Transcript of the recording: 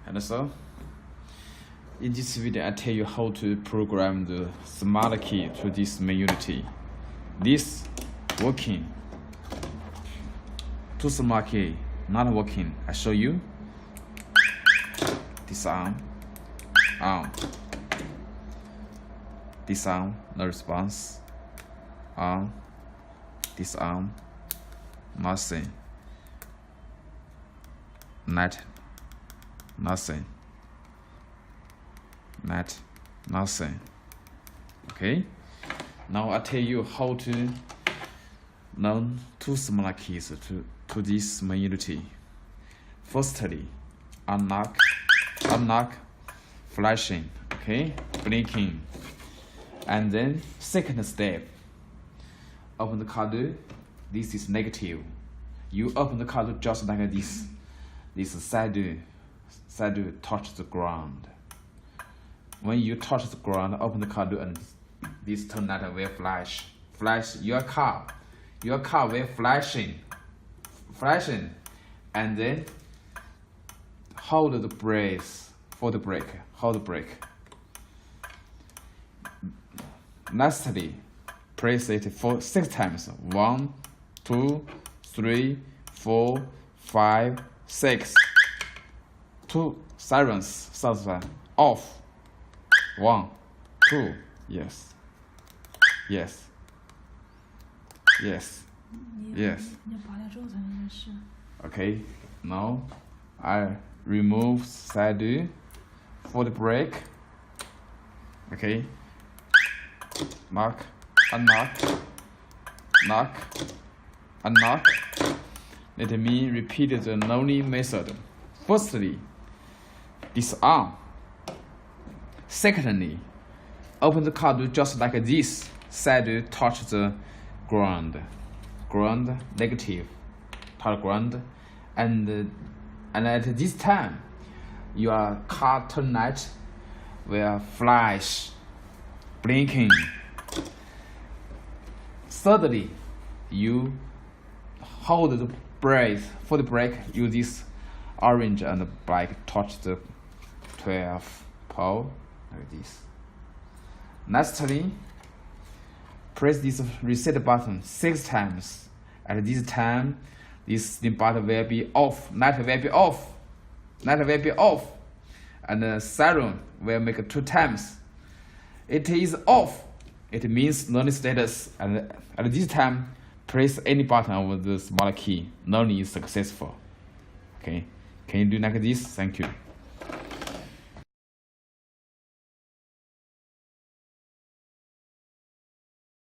And so, in this video, I tell you how to program the smart key to this main unity. This working. Two smart key not working. I show you. This on. This on, no response. On. This on. Nothing. Nothing. Okay. Now I tell you how to learn two smart keys to this main unity. Firstly, unlock, flashing, okay, blinking, and then second step, open the cardot. This is negative. You open the cardot just like this. This side touch the ground. When you touch the ground, open the cardot and this turn out will flash. Your car will flashing, and then hold the brace for the brake. Hold the brake. Lastly, press it for 6 times. 1, 2, 3, 4, 5, 6. 2 sirens sounds off. 1, 2, yes. Okay, now I remove side for the brake. Okay, unlock. Let me repeat the learning method. Firstly, disarm. Secondly, open the cardot just like this. Side touch the ground, negative, touch ground, and at this time, your car turn light will flash, blinking. Thirdly, you hold the brake for the brake. Use this orange and black touch the 12 pole like this. Lastly, press this reset button 6 times. At this time, this button will be off. Light will be off. And the siren will make 2 times. It is off. It means learning status. And at this time, press any button of the smart key. Learning is successful. Okay. Can you do like this? Thank you.